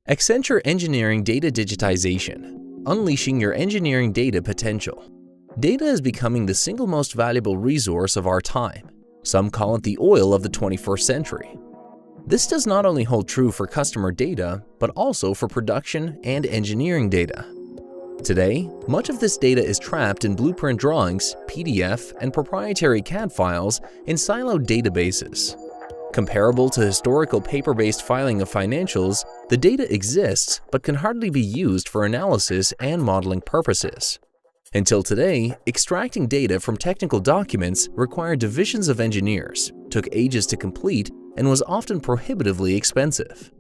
Accenture Engineering Data Digitization, unleashing your engineering data potential. Data is becoming the single most valuable resource of our time. Some call it the oil of the 21st century. This does not only hold true for customer data, but also for production and engineering data. Today, much of this data is trapped in blueprint drawings, PDF, and proprietary CAD files in siloed databases. Comparable to historical paper-based filing of financials, the data exists but can hardly be used for analysis and modeling purposes. Until today, extracting data from technical documents required divisions of engineers, took ages to complete, and was often prohibitively expensive.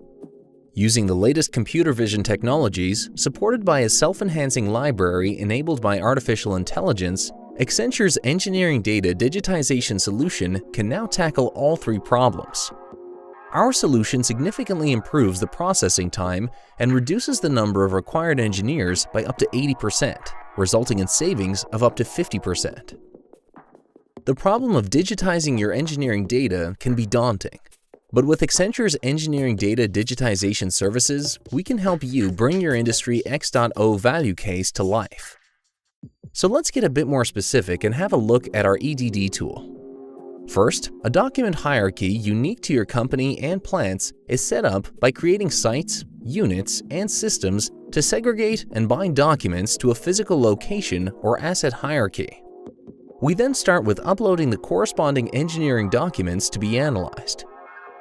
Using the latest computer vision technologies, supported by a self-enhancing library enabled by artificial intelligence, Accenture's engineering data digitization solution can now tackle all three problems. Our solution significantly improves the processing time and reduces the number of required engineers by up to 80%, resulting in savings of up to 50%. The problem of digitizing your engineering data can be daunting, but with Accenture's engineering data digitization services, we can help you bring your Industry X.0 value case to life. So let's get a bit more specific and have a look at our EDD tool. First, a document hierarchy unique to your company and plants is set up by creating sites, units, and systems to segregate and bind documents to a physical location or asset hierarchy. We then start with uploading the corresponding engineering documents to be analyzed.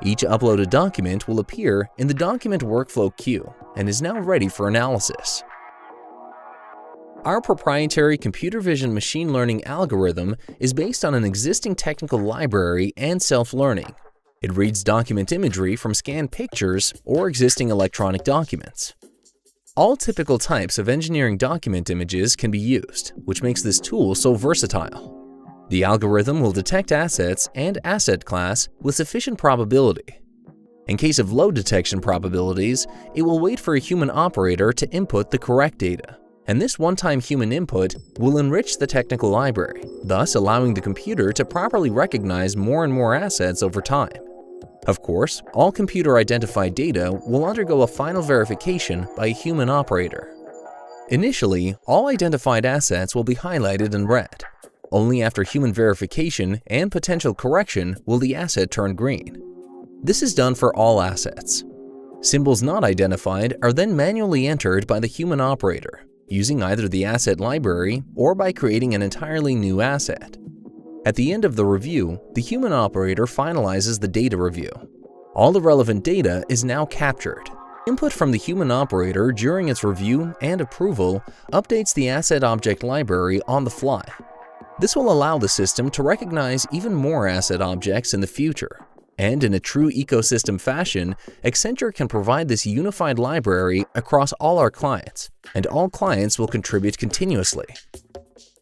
Each uploaded document will appear in the document workflow queue and is now ready for analysis. Our proprietary computer vision machine learning algorithm is based on an existing technical library and self-learning. It reads document imagery from scanned pictures or existing electronic documents. All typical types of engineering document images can be used, which makes this tool so versatile. The algorithm will detect assets and asset class with sufficient probability. In case of low detection probabilities, it will wait for a human operator to input the correct data. And this one-time human input will enrich the technical library, thus allowing the computer to properly recognize more and more assets over time. Of course, all computer-identified data will undergo a final verification by a human operator. Initially, all identified assets will be highlighted in red. Only after human verification and potential correction will the asset turn green. This is done for all assets. Symbols not identified are then manually entered by the human operator, using either the asset library or by creating an entirely new asset. At the end of the review, the human operator finalizes the data review. All the relevant data is now captured. Input from the human operator during its review and approval updates the asset object library on the fly. This will allow the system to recognize even more asset objects in the future. And in a true ecosystem fashion, Accenture can provide this unified library across all our clients, and all clients will contribute continuously.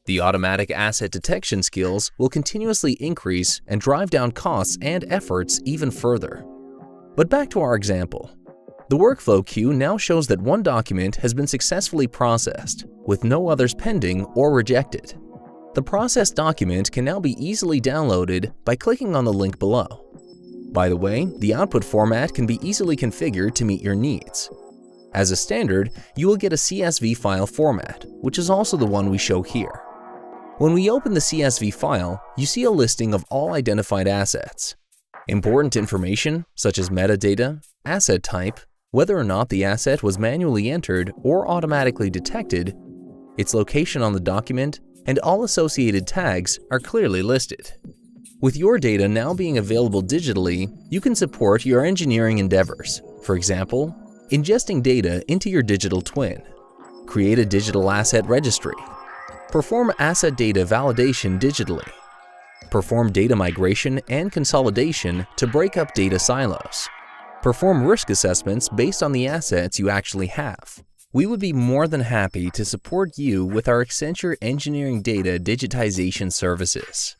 The automatic asset detection skills will continuously increase and drive down costs and efforts even further. But back to our example. The workflow queue now shows that one document has been successfully processed, with no others pending or rejected. The processed document can now be easily downloaded by clicking on the link below. By the way, the output format can be easily configured to meet your needs. As a standard, you will get a CSV file format, which is also the one we show here. When we open the CSV file, you see a listing of all identified assets. Important information, such as metadata, asset type, whether or not the asset was manually entered or automatically detected, its location on the document, and all associated tags are clearly listed. With your data now being available digitally, you can support your engineering endeavors. For example, ingesting data into your digital twin, create a digital asset registry, perform asset data validation digitally, perform data migration and consolidation to break up data silos, perform risk assessments based on the assets you actually have. We would be more than happy to support you with our Accenture Engineering Data Digitization services.